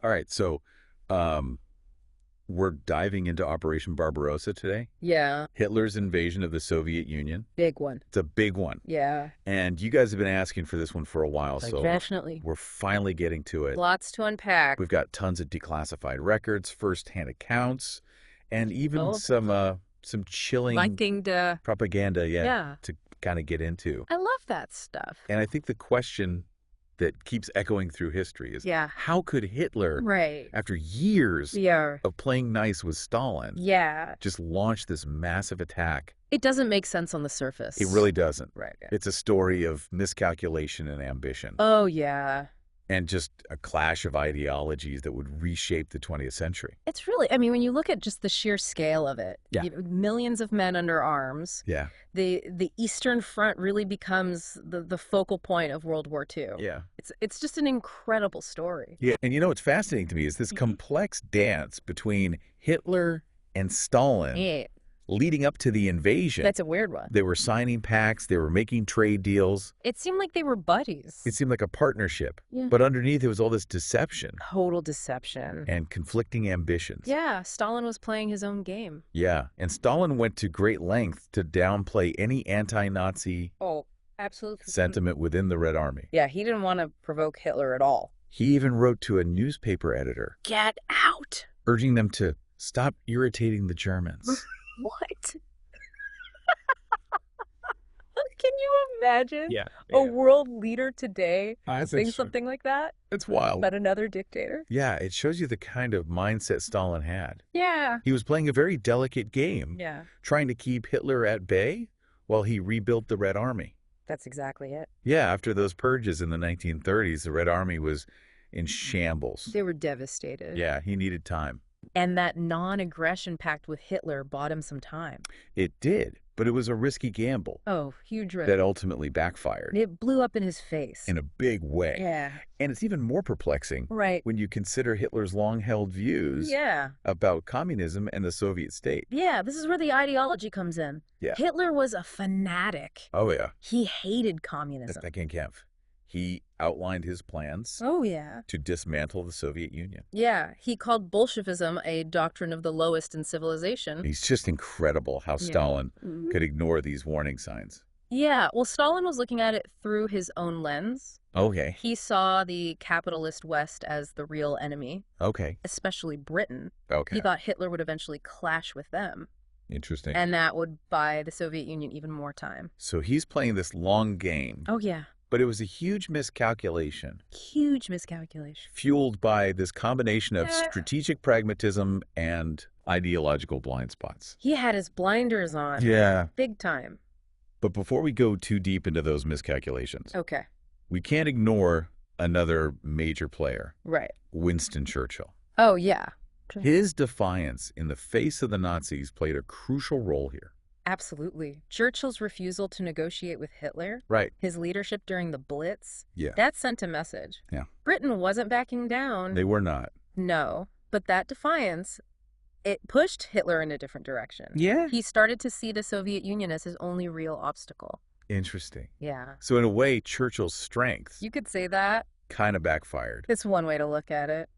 All right, so um, we're diving into Operation Barbarossa today. Yeah, Hitler's invasion of the Soviet Union. big one. It's a big one. Yeah, And you guys have been asking for this one for a while, so definitely. we're finally getting to it. Lots to unpack. We've got tons of declassified records, first-hand accounts, and even Oh, some chilling liking to, propaganda, yeah. to kind of get into. I love that stuff. And I think the question that keeps echoing through history is, Yeah. how could Hitler, Right. after years Yeah. of playing nice with Stalin, Yeah. just launch this massive attack? It doesn't make sense on the surface. It really doesn't. Right. Yeah. It's a story of miscalculation and ambition, Oh, yeah. and just a clash of ideologies that would reshape the 20th century. It's really, I mean, when you look at just the sheer scale of it, Yeah. millions of men under arms, Yeah. the Eastern Front really becomes the focal point of World War II. Yeah. It's just an incredible story. Yeah. And you know what's fascinating to me is this complex dance between Hitler and Stalin Yeah. leading up to the invasion. That's a weird one. They were signing pacts, they were making trade deals. It seemed like they were buddies. It seemed like a partnership. Yeah. But underneath it was all this deception Total deception. and conflicting ambitions. Yeah, Stalin was playing his own game. Yeah. And Stalin went to great length to downplay any anti-Nazi Oh, absolutely. sentiment within the Red Army. Yeah, he didn't want to provoke Hitler at all. He even wrote to a newspaper editor Get out. urging them to stop irritating the Germans. What? Can you imagine Yeah. a world leader today saying It's something like that wild. about another dictator? Yeah, it shows you the kind of mindset Stalin had. Yeah. He was playing a very delicate game, Yeah, trying to keep Hitler at bay while he rebuilt the Red Army. that's exactly it. Yeah, after those purges in the 1930s, the Red Army was in shambles. They were devastated. Yeah, he needed time. And that non-aggression pact with Hitler bought him some time. It did, but it was a risky gamble Oh, huge risk. that ultimately backfired It blew up in his face. in a big way. Yeah. And it's even more perplexing Right. when you consider Hitler's long-held views Yeah. about communism and the Soviet state. Yeah, this is where the ideology comes in. Yeah. Hitler was a fanatic. Oh, yeah. He hated communism. That can't count. He outlined his plans Oh, yeah. to dismantle the Soviet Union. Yeah, he called Bolshevism a doctrine of the lowest in civilization. It's just incredible how Stalin could ignore these warning signs. Yeah, well, Stalin was looking at it through his own lens. Okay. He saw the capitalist West as the real enemy, Okay. especially Britain. Okay. He thought Hitler would eventually clash with them, Interesting. and that would buy the Soviet Union even more time. So he's playing this long game, Oh, yeah. but it was a huge miscalculation, Huge miscalculation. fueled by this combination of Yeah. strategic pragmatism and ideological blind spots. He had his blinders on. Yeah. Big time. But before we go too deep into those miscalculations, Okay. we can't ignore another major player, Right. Winston Churchill. Oh, yeah. His defiance in the face of the Nazis played a crucial role here. Absolutely. Churchill's refusal to negotiate with Hitler, Right. his leadership during the Blitz, Yeah. that sent a message. Yeah. Britain wasn't backing down. They were not. No. But that defiance, it pushed Hitler in a different direction. Yeah. He started to see the Soviet Union as his only real obstacle. Interesting. Yeah. So in a way, Churchill's strength You could say that. kind of backfired, It's one way to look at it.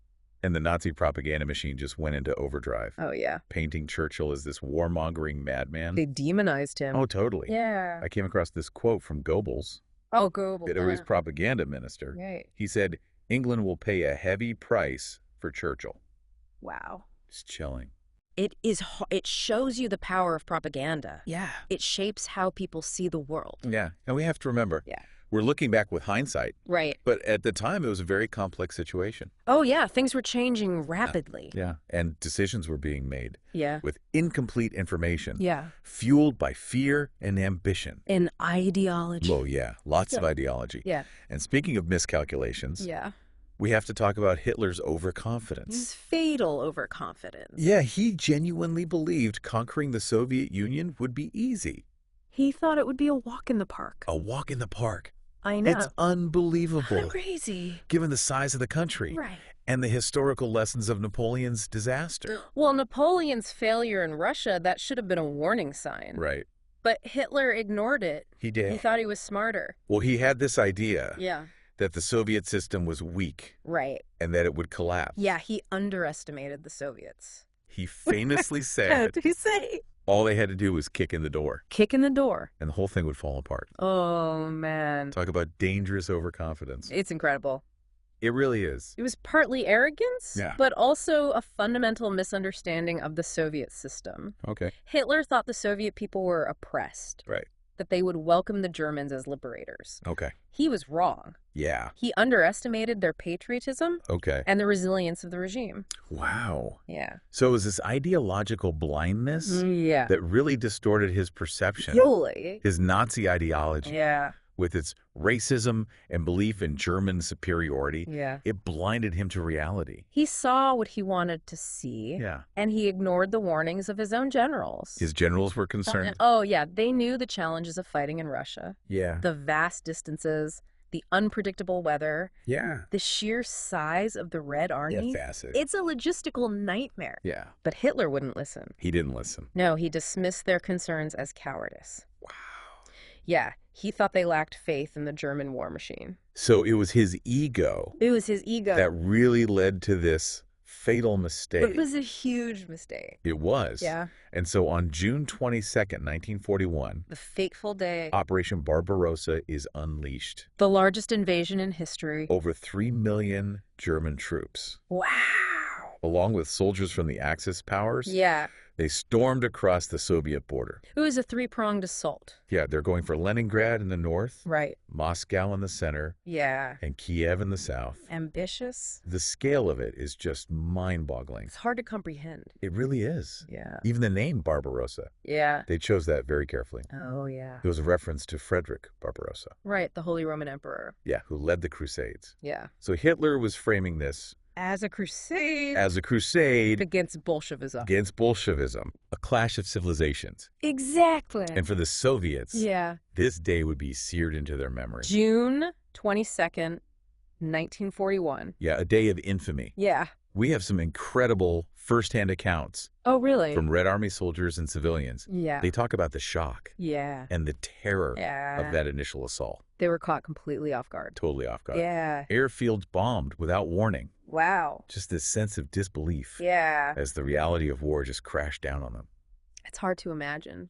and the Nazi propaganda machine just went into overdrive, Oh, yeah. painting Churchill as this warmongering madman. They demonized him. Oh, totally. Yeah. I came across this quote from Goebbels, Oh, Goebbels. his propaganda minister. Right. He said, "England will pay a heavy price for Churchill." Wow. It's chilling. It shows you the power of propaganda. Yeah. It shapes how people see the world. Yeah. And we have to remember, Yeah. we're looking back with hindsight, Right. but at the time it was a very complex situation. Oh, yeah. Things were changing rapidly. Yeah. And decisions were being made Yeah. with incomplete information, Yeah. fueled by fear and ambition. An ideology. Oh, yeah. Lots of ideology. Yeah. And speaking of miscalculations, Yeah. we have to talk about Hitler's overconfidence. His fatal overconfidence. Yeah, he genuinely believed conquering the Soviet Union would be easy. He thought it would be a walk in the park. A walk in the park. I know. It's unbelievable, Crazy. given the size of the country Right. and the historical lessons of Napoleon's disaster. Well, Napoleon's failure in Russia, that should have been a warning sign. Right. But Hitler ignored it. He He did. thought he was smarter. Well, he had this idea Yeah. that the Soviet system was weak Right. and that it would collapse. Yeah, he underestimated the Soviets. He famously What said did he say? all they had to do was kick in the door, Kick in the door. and the whole thing would fall apart. Oh, man. Talk about dangerous overconfidence. It's incredible. It really is. It was partly arrogance, Yeah. but also a fundamental misunderstanding of the Soviet system. Okay. Hitler thought the Soviet people were oppressed, Right. that they would welcome the Germans as liberators. Okay. He was wrong. Yeah. He underestimated their patriotism Okay. and the resilience of the regime. Wow. Yeah. So it was this ideological blindness Yeah. that really distorted his perception, Yoli. his Nazi ideology, Yeah. with its racism and belief in German superiority. Yeah. It blinded him to reality. He saw what he wanted to see, Yeah. and he ignored the warnings of his own generals. His generals were concerned. Oh, yeah. They knew the challenges of fighting in Russia, Yeah. the vast distances, the unpredictable weather, Yeah. the sheer size of the Red Army. Yeah, facet. It's a logistical nightmare. Yeah. But Hitler wouldn't listen. He didn't listen. No, he dismissed their concerns as cowardice. Wow. Yeah, he thought they lacked faith in the German war machine. So it was his ego It was his ego. that really led to this fatal mistake. It was a huge mistake. It was. Yeah. And so on June 22nd, 1941, The fateful day. Operation Barbarossa is unleashed. The largest invasion in history. Over 3 million German troops, Wow. along with soldiers from the Axis powers, Yeah. they stormed across the Soviet border. It was a three-pronged assault. Yeah, they're going for Leningrad in the north, Right. Moscow in the center, Yeah. and Kiev in the south. Ambitious. The scale of it is just mind-boggling. It's hard to comprehend. It really is. Yeah. Even the name Barbarossa, Yeah. they chose that very carefully. Oh, yeah. It was a reference to Frederick Barbarossa, Right, the Holy Roman Emperor. yeah, who led the Crusades. Yeah. So Hitler was framing this As a crusade as a crusade against Bolshevism. against Bolshevism, a clash of civilizations. Exactly. And for the Soviets, Yeah. this day would be seared into their memory. June 22nd, 1941. Yeah, a day of infamy. Yeah. We have some incredible firsthand accounts Oh, really? from Red Army soldiers and civilians. Yeah. They talk about the shock Yeah. and the terror Yeah. of that initial assault. They were caught completely off guard. Totally off guard. Yeah. Airfields bombed without warning. Wow. Just this sense of disbelief Yeah. as the reality of war just crashed down on them. It's hard to imagine.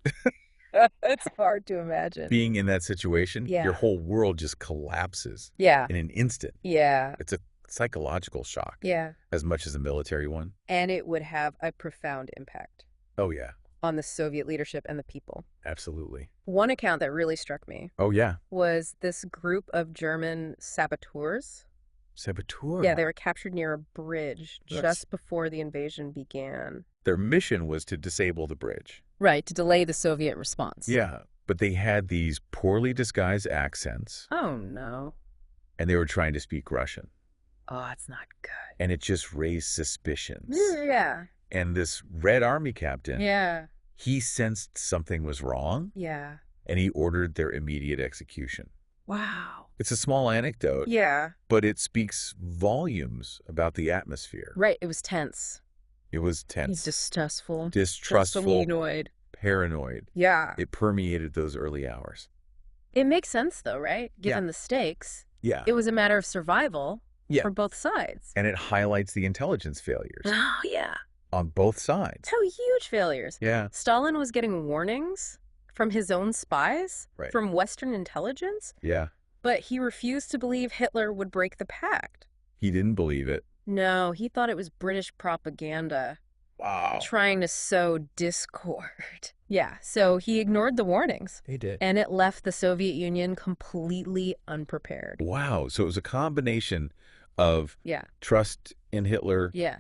It's hard to imagine. Being in that situation, Yeah. your whole world just collapses Yeah. in an instant. Yeah. It's a psychological shock Yeah. as much as a military one. And it would have a profound impact Oh, yeah, on the Soviet leadership and the people. absolutely. One account that really struck me Oh, yeah. was this group of German saboteurs. Saboteur. Yeah, they were captured near a bridge That's- just before the invasion began. Their mission was to disable the bridge. Right, to delay the Soviet response. Yeah, but they had these poorly disguised accents, Oh, no. and they were trying to speak Russian. Oh, it's not good. And it just raised suspicions. Yeah. And this Red Army captain, Yeah. he sensed something was wrong, Yeah. and he ordered their immediate execution. Wow. It's a small anecdote, Yeah. but it speaks volumes about the atmosphere. Right, it was tense. It was He's tense, distrustful. distrustful, Annoyed. paranoid. Yeah. It permeated those early hours. It makes sense, though, right? Given the stakes. Yeah. It was a matter of survival Yeah. for both sides. And it highlights the intelligence failures Oh, yeah. on both sides. Two huge failures. Yeah. Stalin was getting warnings from his own spies, Right. from Western intelligence, Yeah. but he refused to believe Hitler would break the pact. He didn't believe it. No, he thought it was British propaganda Wow. trying to sow discord. Yeah, so he ignored the warnings, They did. and it left the Soviet Union completely unprepared. Wow. So it was a combination of Yeah, trust in Hitler yeah.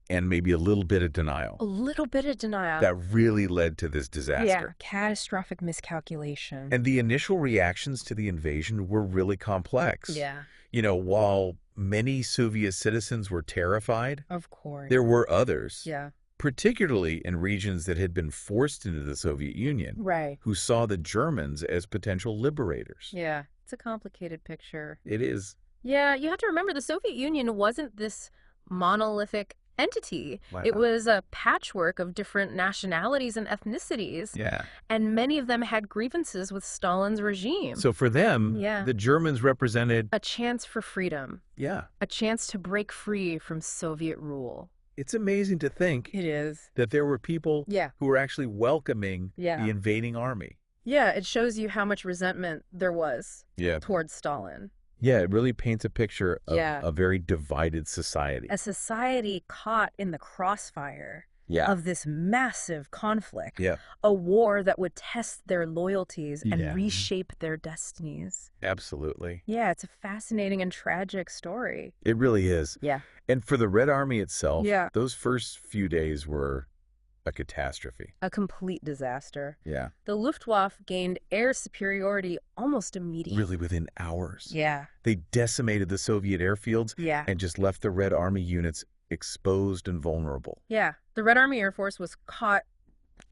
and maybe a little bit of A denial little bit of denial. that really led to this disaster. Yeah, catastrophic miscalculation. And the initial reactions to the invasion were really complex. Yeah, You know, while many Soviet citizens were terrified, of course. there were others, Yeah, particularly in regions that had been forced into the Soviet Union, right. who saw the Germans as potential liberators. Yeah, it's a complicated picture. It is. Yeah, you have to remember the Soviet Union wasn't this monolithic entity. Wow. It was a patchwork of different nationalities and ethnicities. Yeah. And many of them had grievances with Stalin's regime. So for them, Yeah. the Germans represented A chance for freedom. Yeah. A chance to break free from Soviet rule. It's amazing to think It is. that there were people Yeah. who were actually welcoming Yeah. the invading army. Yeah, it shows you how much resentment there was towards Stalin. Yeah, it really paints a picture of Yeah. a very divided society. A society caught in the crossfire of this massive conflict. Yeah. A war that would test their loyalties and Yeah. reshape their destinies. Absolutely. Yeah, it's a fascinating and tragic story. It really is. Yeah. And for the Red Army itself, Yeah. those first few days were a catastrophe. A complete disaster. Yeah. The Luftwaffe gained air superiority almost immediately. Really within hours. Yeah. They decimated the Soviet airfields Yeah. and just left the Red Army units exposed and vulnerable. Yeah. The Red Army Air Force was caught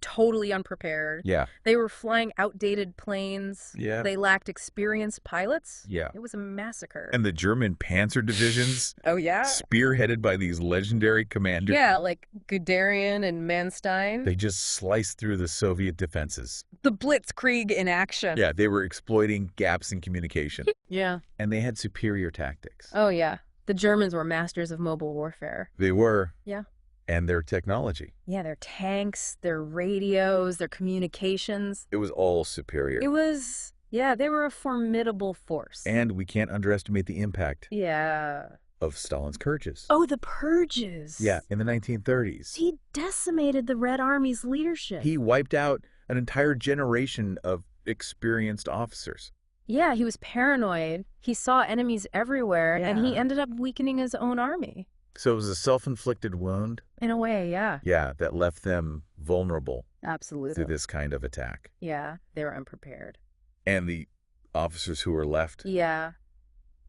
totally unprepared. Yeah. They were flying outdated planes. Yeah. They lacked experienced pilots. Yeah. It was a massacre. And the German panzer divisions, oh, yeah? spearheaded by these legendary commanders, Yeah, like Guderian and Manstein. they just sliced through the Soviet defenses. The Blitzkrieg in action. Yeah, they were exploiting gaps in communication. Yeah. And they had superior tactics. Oh, yeah. The Germans were masters of mobile warfare. They were. Yeah. And their technology. Yeah, their tanks, their radios, their communications. It was all superior. It was, yeah, they were a formidable force. And we can't underestimate the impact yeah. of Stalin's purges. Oh, the purges. Yeah, in the 1930s. He decimated the Red Army's leadership. He wiped out an entire generation of experienced officers. Yeah, he was paranoid. He saw enemies everywhere, and he Yeah. ended up weakening his own army. So it was a self-inflicted wound. In a way, yeah. Yeah, that left them vulnerable Absolutely. to this kind of attack. Yeah, they were unprepared. And the officers who were left, Yeah.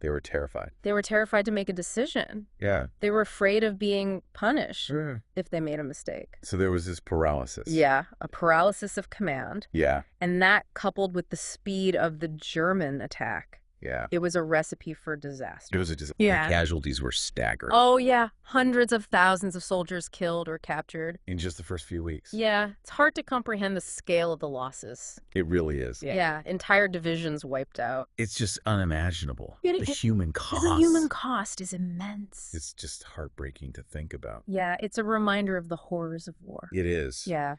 they were terrified. They were terrified to make a decision. Yeah. They were afraid of being punished Sure. if they made a mistake. So there was this paralysis. Yeah, a paralysis of command. Yeah. And that coupled with the speed of the German attack, Yeah. it was a recipe for disaster. It was just, Yeah. the casualties were staggering Oh, yeah. Hundreds of thousands of soldiers killed or captured. in just the first few weeks. Yeah, it's hard to comprehend the scale of the losses. It really is. Yeah, entire divisions wiped out. It's just unimaginable. It- The it- human cost. The human cost is immense. It's just heartbreaking to think about. Yeah, it's a reminder of the horrors of war. It is. Yeah,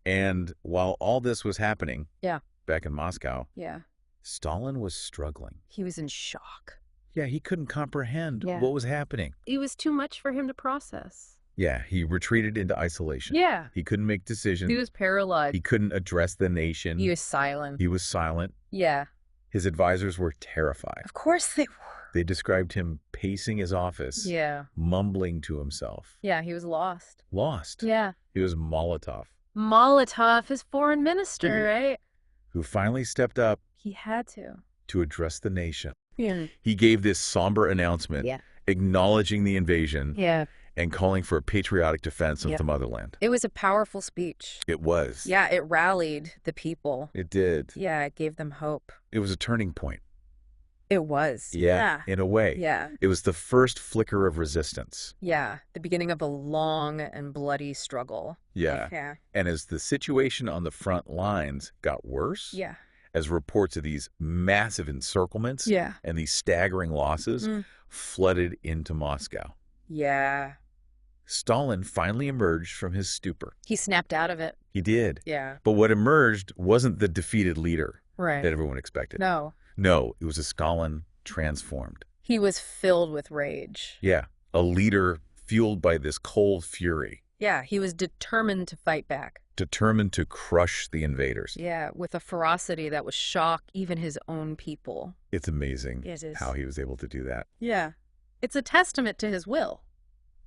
And while all this was happening Yeah. back in Moscow, yeah. Stalin was struggling. He was in shock. Yeah, he couldn't comprehend Yeah. what was happening. It was too much for him to process. Yeah, he retreated into isolation. Yeah. He couldn't make decisions. He was paralyzed. He couldn't address the nation. He was silent. He was silent. Yeah. His advisors were terrified. Of course they were. They described him pacing his office, Yeah. mumbling to himself. Yeah, he was lost. Lost. Yeah. He was Molotov, Molotov, his foreign minister, right? who finally stepped up He had to. to address the nation. Yeah. He gave this somber announcement, Yeah. acknowledging the invasion Yeah. and calling for a patriotic defense of Yeah. the motherland. It was a powerful speech. It was. Yeah, it rallied the people. It did. Yeah, it gave them hope. It was a turning point. It was. Yeah, in a way. Yeah. It was the first flicker of resistance. Yeah. The beginning of a long and bloody struggle. Yeah. Yeah. And as the situation on the front lines got worse, Yeah. as reports of these massive encirclements Yeah. and these staggering losses Mm. flooded into Moscow, Yeah. Stalin finally emerged from his stupor. He snapped out of it. He did. Yeah. But what emerged wasn't the defeated leader Right. that everyone expected. No. No, it was a Stalin transformed. He was filled with rage. Yeah, a leader fueled by this cold fury, Yeah, he was determined to fight back. determined to crush the invaders. Yeah, with a ferocity that would shock even his own people. It's amazing It is. how he was able to do that. Yeah. It's a testament to his will.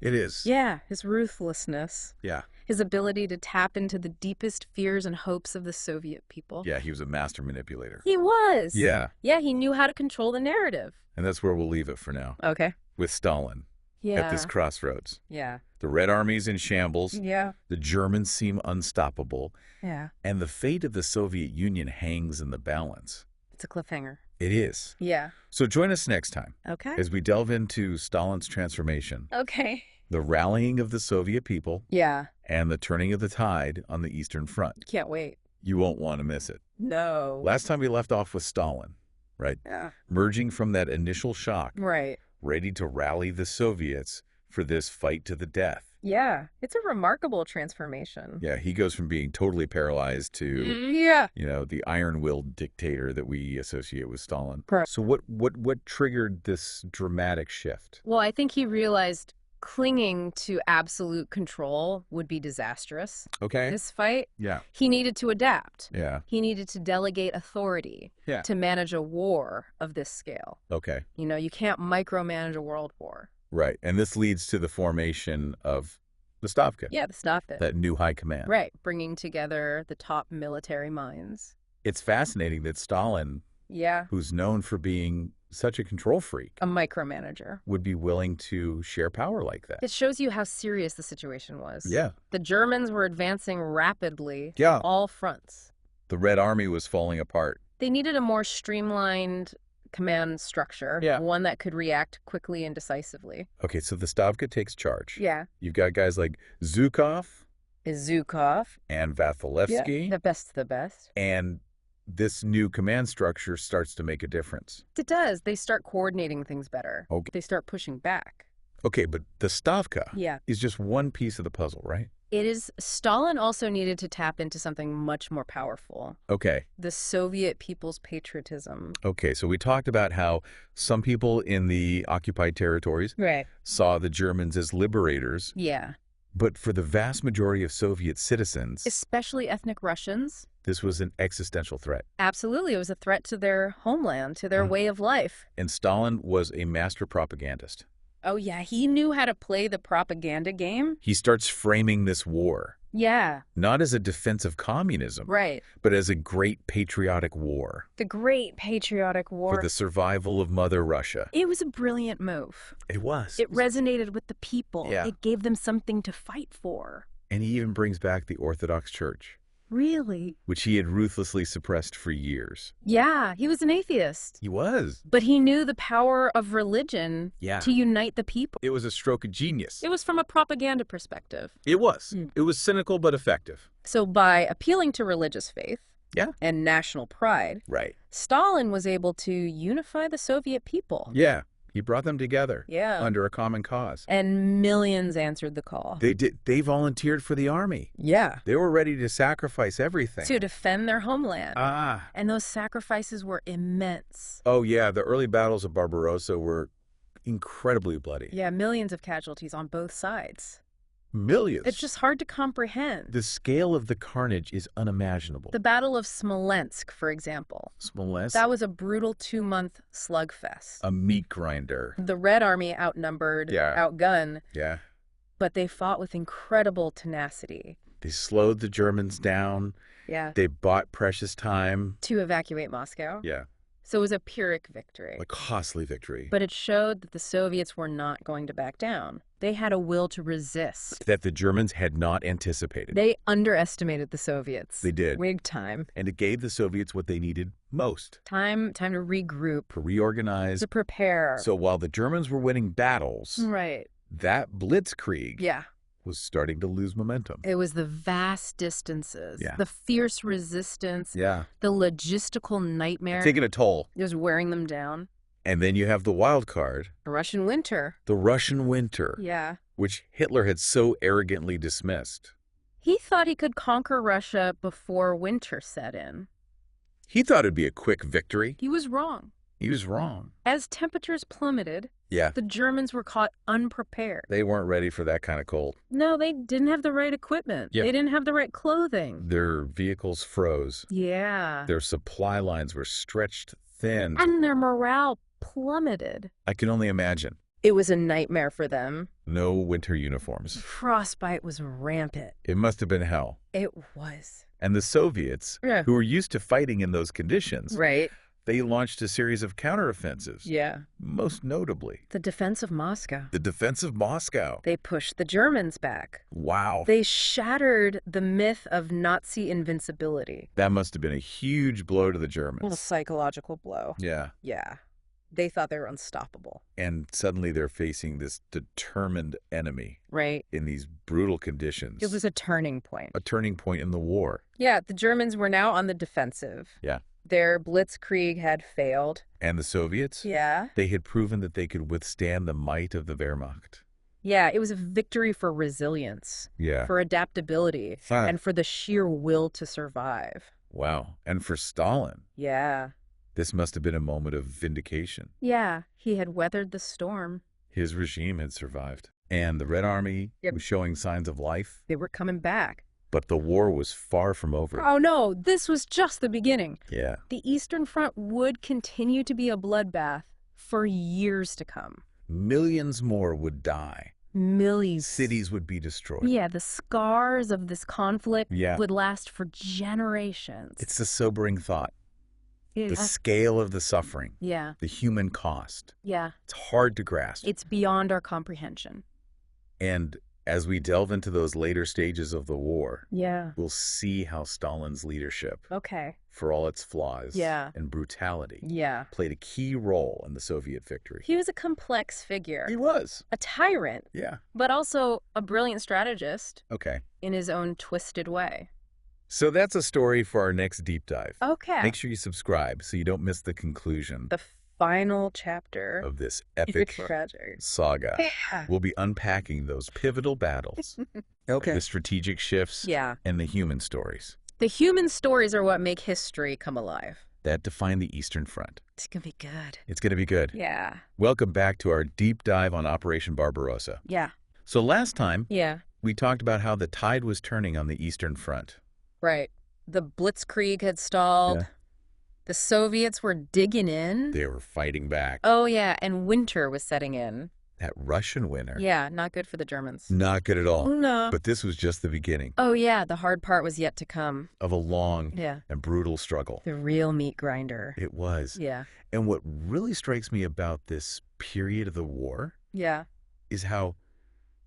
It is. Yeah, his ruthlessness. Yeah. His ability to tap into the deepest fears and hopes of the Soviet people. Yeah, he was a master manipulator. He was. Yeah. Yeah, he knew how to control the narrative. And that's where we'll leave it for now, Okay. with Stalin Yeah. at this crossroads. Yeah. The Red Army's in shambles. Yeah. The Germans seem unstoppable. Yeah. And the fate of the Soviet Union hangs in the balance. It's a cliffhanger. It is. Yeah. So join us next time Okay. as we delve into Stalin's transformation Okay. The rallying of the Soviet people Yeah. and the turning of the tide on the Eastern Front. Can't wait. You won't want to miss it. No. Last time we left off with Stalin, right? Yeah. Merging from that initial shock, Right. ready to rally the Soviets for this fight to the death. Yeah. It's a remarkable transformation. Yeah, he goes from being totally paralyzed to, Yeah. the iron-willed dictator that we associate with Stalin. Correct. So what triggered this dramatic shift? Well, I think he realized clinging to absolute control would be disastrous. Okay. This fight, Yeah. he needed to adapt. Yeah. He needed to delegate authority Yeah. to manage a war of this scale. Okay. You can't micromanage a world war. Right. And this leads to the formation of the Stavka. Yeah, the Stavka. That new high command. Right, bringing together the top military minds. It's fascinating that Stalin, Yeah, who's known for being such a control freak, a micromanager. would be willing to share power like that. It shows you how serious the situation was. Yeah. The Germans were advancing rapidly. Yeah. All fronts. The Red Army was falling apart. They needed a more streamlined command structure. Yeah. One that could react quickly and decisively. Okay, so the Stavka takes charge. Yeah. You've got guys like Zhukov Zhukov. and Vasilevsky. Yeah. The best of the best. And this new command structure starts to make a difference. It does. They start coordinating things better. Okay. They start pushing back. Okay, but the Stavka Yeah. is just one piece of the puzzle, right? It is. Stalin also needed to tap into something much more powerful. Okay. The Soviet people's patriotism. Okay, so we talked about how some people in the occupied territories Right. saw the Germans as liberators, Yeah. but for the vast majority of Soviet citizens, Especially ethnic Russians. this was an existential threat. Absolutely. It was a threat to their homeland, to their way of life. And Stalin was a master propagandist. Oh, yeah. He knew how to play the propaganda game. He starts framing this war, Yeah. not as a defense of communism, Right. but as a great patriotic war The Great Patriotic War. for the survival of Mother Russia. It was a brilliant move. It was. It resonated with the people. Yeah. It gave them something to fight for. And he even brings back the Orthodox Church, Really? which he had ruthlessly suppressed for years. Yeah. He was an atheist. He was. But he knew the power of religion Yeah. to unite the people. It was a stroke of genius. It was from a propaganda perspective. It was. Mm. It was cynical but effective. So by appealing to religious faith Yeah. and national pride, Right. Stalin was able to unify the Soviet people. Yeah. He brought them together Yeah. under a common cause. And millions answered the call. They did. They volunteered for the army. Yeah. They were ready to sacrifice everything. To defend their homeland. Ah. And those sacrifices were immense. Oh, yeah. The early battles of Barbarossa were incredibly bloody. Yeah, millions of casualties on both sides. Millions. It's just hard to comprehend. The scale of the carnage is unimaginable. The Battle of Smolensk, for example. Smolensk, That was a brutal 2-month slugfest. a meat grinder. The Red Army outnumbered, Yeah. outgunned, Yeah. but they fought with incredible tenacity. They slowed the Germans down. Yeah. They bought precious time. To evacuate Moscow. Yeah. So it was a Pyrrhic victory. A costly victory. But it showed that the Soviets were not going to back down. They had a will to resist. That the Germans had not anticipated. They underestimated the Soviets. They did. Big time. And it gave the Soviets what they needed most. Time to regroup, To reorganize. to prepare. So while the Germans were winning battles, Right. that blitzkrieg Yeah. was starting to lose momentum. It was the vast distances, Yeah. the fierce resistance, Yeah. the logistical nightmare. Taking a toll. It was wearing them down. And then you have the wild card, A Russian winter. the Russian winter, Yeah. which Hitler had so arrogantly dismissed. He thought he could conquer Russia before winter set in. He thought it'd be a quick victory. He was wrong. He was wrong. As temperatures plummeted, Yeah. the Germans were caught unprepared. They weren't ready for that kind of cold. No, they didn't have the right equipment. Yeah. They didn't have the right clothing. Their vehicles froze. Yeah. Their supply lines were stretched thin. And their morale plummeted. I can only imagine. It was a nightmare for them. No winter uniforms. Frostbite was rampant. It must have been hell. It was. And the Soviets, Yeah. who were used to fighting in those conditions, Right. they launched a series of counteroffensives. Yeah. Most notably, The defense of Moscow. the defense of Moscow. They pushed the Germans back. Wow. They shattered the myth of Nazi invincibility. That must have been a huge blow to the A Germans. psychological blow. Yeah. Yeah. They thought they were unstoppable. And suddenly they're facing this determined enemy. Right. In these brutal conditions. It was a turning point. A turning point in the war. Yeah, the Germans were now on the defensive. Yeah. Their blitzkrieg had failed. And the Soviets? Yeah. They had proven that they could withstand the might of the Wehrmacht. Yeah, it was a victory for resilience. Yeah. For adaptability. And for the sheer will to survive. Wow. And for Stalin. Yeah. This must have been a moment of vindication. Yeah, he had weathered the storm. His regime had survived. And the Red Army was showing signs of life. They were coming back. But the war was far from over. Oh, no, this was just the beginning. Yeah. The Eastern Front would continue to be a bloodbath for years to come. Millions more would die. Millions. Cities would be destroyed. Yeah, the scars of this conflict Yeah. would last for generations. It's a sobering thought. Yeah. The scale of the suffering. Yeah. The human cost. Yeah. It's hard to grasp. It's beyond our comprehension. And as we delve into those later stages of the war, Yeah. we'll see how Stalin's leadership, Okay. for all its flaws Yeah. and brutality, Yeah. played a key role in the Soviet victory. He was a complex figure. He was. A tyrant. Yeah. But also a brilliant strategist Okay. in his own twisted way. So that's a story for our next deep dive. Okay. Make sure you subscribe so you don't miss the conclusion The final chapter of this epic tragic saga. Yeah. We'll be unpacking those pivotal battles, the strategic shifts, Yeah. and the human stories The human stories are what make history come alive. that define the Eastern Front. It's gonna be good. It's going to be good. Yeah. Welcome back to our deep dive on Operation Barbarossa. Yeah. So last time, Yeah. we talked about how the tide was turning on the Eastern Front. Right. The blitzkrieg had stalled. Yeah. The Soviets were digging in. They were fighting back. Oh, yeah. And winter was setting in. That Russian winter. Yeah. Not good for the Germans. Not good at all. No. But this was just the beginning Oh, yeah. The hard part was yet to come. of a long Yeah. and brutal struggle. The real meat grinder. It was. Yeah. And what really strikes me about this period of the war Yeah. is how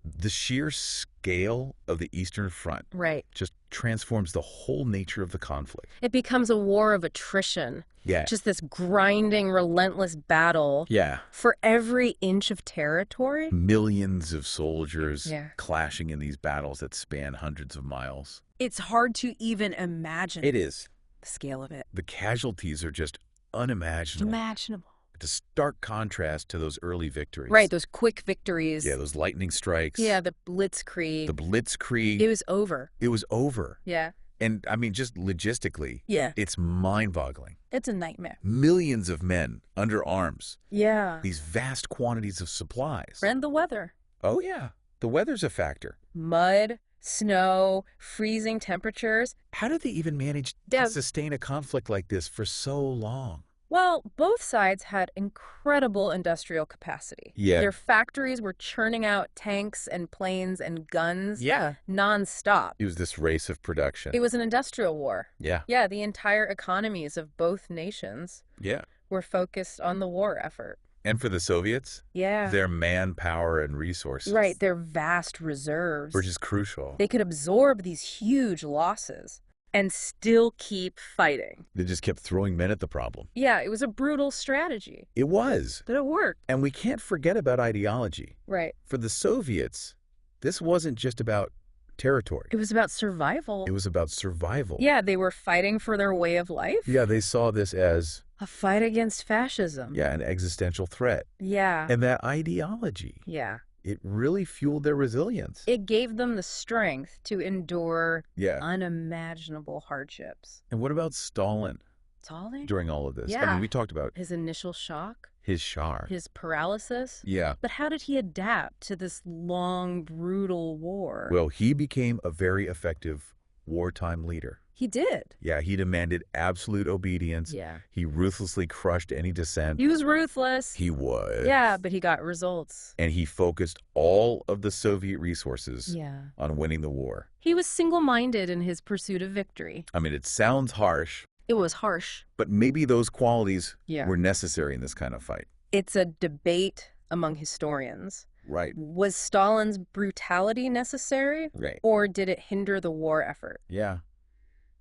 the sheer scale of the Eastern Front Right. just transforms the whole nature of the conflict. It becomes a war of attrition. Yeah. Just this grinding, relentless battle Yeah. for every inch of territory. Millions of soldiers Yeah. clashing in these battles that span hundreds of miles. It's hard to even imagine It is. the scale of it. The casualties are just unimaginable. Imaginable. It's a stark contrast to those early victories. Right, those quick victories. Yeah, those lightning strikes. Yeah, the blitzkrieg. The blitzkrieg. It was over. It was over. Yeah. And I mean, just logistically, Yeah. it's mind-boggling. It's a nightmare. Millions of men under arms. Yeah. These vast quantities of supplies. And the weather. Oh, yeah. The weather's a factor. Mud, snow, freezing temperatures. How did they even manage to sustain a conflict like this for so long? Well, both sides had incredible industrial capacity. Yeah. Their factories were churning out tanks and planes and guns Yeah. nonstop. It was this race of production. It was an industrial war. Yeah. Yeah, the entire economies of both nations Yeah. were focused on the war effort. And for the Soviets, Yeah. their manpower and resources Right, their vast reserves. were just crucial. They could absorb these huge losses and still keep fighting. They just kept throwing men at the problem. Yeah, it was a brutal strategy, It was. but it worked. And we can't forget about ideology. Right. For the Soviets, this wasn't just about territory. It was about survival. It was about survival. Yeah, they were fighting for their way of life. Yeah, they saw this as, A fight against fascism. an existential threat. Yeah. And that ideology, Yeah. it really fueled their resilience. It gave them the strength to endure Yeah. unimaginable hardships. And what about Stalin Stalin? during all of this? I Yeah. mean, we talked about His initial shock, his Shah. his paralysis. Yeah. But how did he adapt to this long, brutal war? Well, he became a very effective wartime leader. He did. Yeah, he demanded absolute obedience. Yeah. He ruthlessly crushed any dissent. He was ruthless. He was. Yeah, but he got results. And he focused all of the Soviet resources Yeah. on winning the war. He was single-minded in his pursuit of victory. I mean, it sounds harsh, It was harsh. but maybe those qualities Yeah. were necessary in this kind of fight. It's a debate among historians. Right. Was Stalin's brutality necessary, Right. or did it hinder the war effort? Yeah,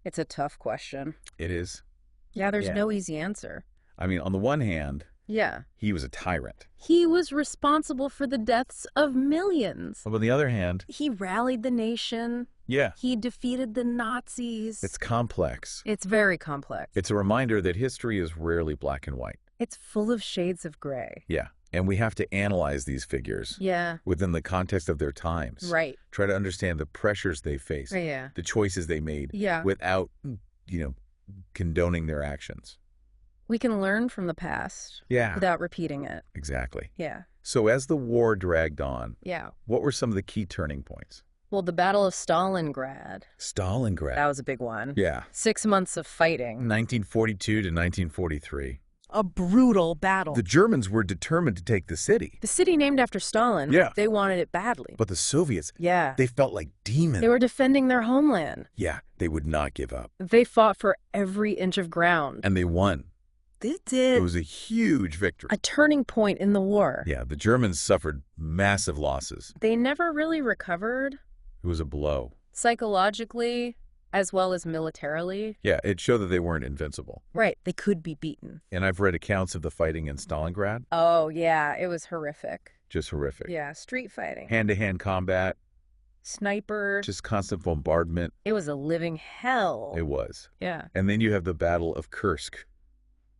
It's a tough question. it is. Yeah, there's Yeah. no easy answer. I mean, on the one hand, Yeah. He was a tyrant. He was responsible for the deaths of millions. But on the other hand, He rallied the nation. yeah, He defeated the Nazis. it's complex. It's very complex. It's a reminder that history is rarely black and white. It's full of shades of gray. Yeah, and we have to analyze these figures within the context of their times. Right. Try to understand the pressures they faced, the choices they made, without, condoning their actions. We can learn from the past without repeating it. Exactly. Yeah. So as the war dragged on, Yeah. what were some of the key turning points? Well, the Battle of Stalingrad. Stalingrad. That was a big one. Yeah. 6 months of fighting. 1942 to 1943. A brutal battle. The Germans were determined to take the city. The city named after Stalin. Yeah. They wanted it badly. But the Soviets, Yeah. they felt like demons. They were defending their homeland. Yeah, they would not give up. They fought for every inch of ground. And they won. They did. It was a huge victory. A turning point in the war. Yeah, the Germans suffered massive losses. They never really recovered. It was a blow. Psychologically, as well as militarily. Yeah, it showed that they weren't invincible. Right, they could be beaten. And I've read accounts of the fighting in Stalingrad. Oh, yeah, it was horrific. Just horrific. Yeah, street fighting. Hand-to-hand combat. Sniper. Just constant bombardment. It was a living hell. It was. Yeah. And then you have the Battle of Kursk.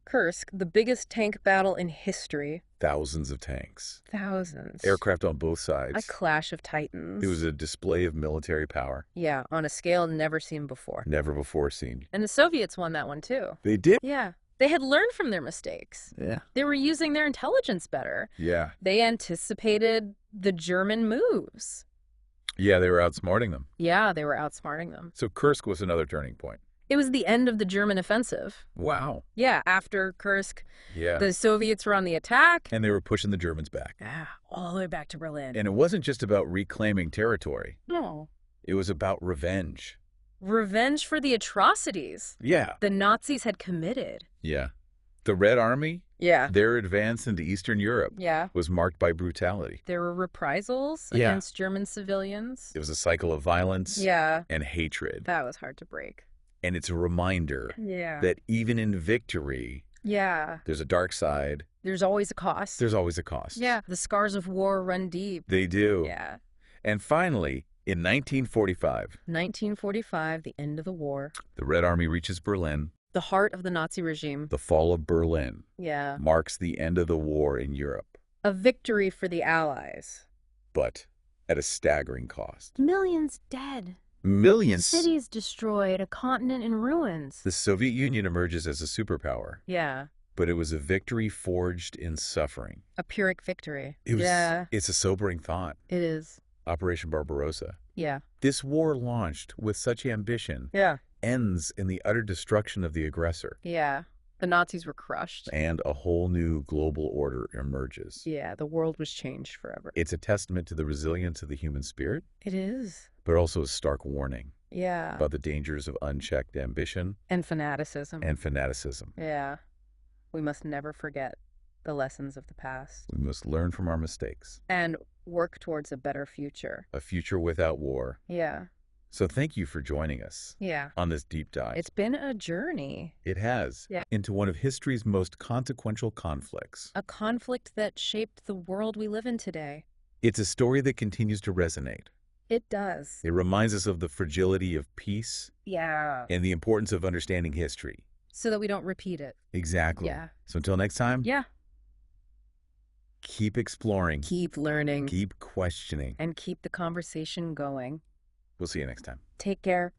Kursk, the biggest tank battle in history. Thousands of tanks. Thousands. Aircraft on both sides. A clash of titans. It was a display of military power. Yeah, on a scale never seen before. Never before seen. And the Soviets won that one too. They did? Yeah. They had learned from their mistakes. Yeah. They were using their intelligence better. Yeah. They anticipated the German moves. Yeah, they were outsmarting them. Yeah, they were outsmarting them. So Kursk was another turning point. It was the end of the German offensive. Wow. Yeah, after Kursk, Yeah. the Soviets were on the attack. And they were pushing the Germans back. Yeah, all the way back to Berlin. And it wasn't just about reclaiming territory. No. It was about revenge. Revenge for the atrocities Yeah. the Nazis had committed. Yeah. The Red Army, Yeah. their advance into Eastern Europe Yeah. was marked by brutality. There were reprisals Yeah. against German civilians. It was a cycle of violence Yeah. and hatred. That was hard to break. And it's a reminder Yeah. that even in victory, Yeah. there's a dark side. There's always a cost. There's always a cost. Yeah. The scars of war run deep. They do. Yeah. And finally, in 1945, 1945, the end of the war. the Red Army reaches Berlin. The heart of the Nazi regime. The fall of Berlin Yeah. marks the end of the war in Europe, A victory for the Allies. but at a staggering cost. Millions dead. Millions. Cities destroyed. A continent in ruins. The Soviet Union emerges as a superpower, Yeah. but it was a victory forged in suffering. A Pyrrhic victory. It was, Yeah. It's a sobering thought. It is. Operation Barbarossa. Yeah. This war launched with such ambition Yeah. ends in the utter destruction of the aggressor, Yeah. The Nazis were crushed. and a whole new global order emerges. Yeah, the world was changed forever. It's a testament to the resilience of the human spirit, It is. but also a stark warning Yeah. about the dangers of unchecked ambition And fanaticism. and fanaticism. Yeah. We must never forget the lessons of the past. We must learn from our mistakes, And work towards a better future. a future without war. Yeah. So thank you for joining us Yeah. on this deep dive. It's been a journey. It has, Yeah. into one of history's most consequential conflicts. A conflict that shaped the world we live in today. It's a story that continues to resonate. It does. It reminds us of the fragility of peace Yeah. and the importance of understanding history. So that we don't repeat it. Exactly. Yeah. So until next time, Yeah. keep exploring, Keep learning. keep questioning. And keep the conversation going. We'll see you next time. Take care.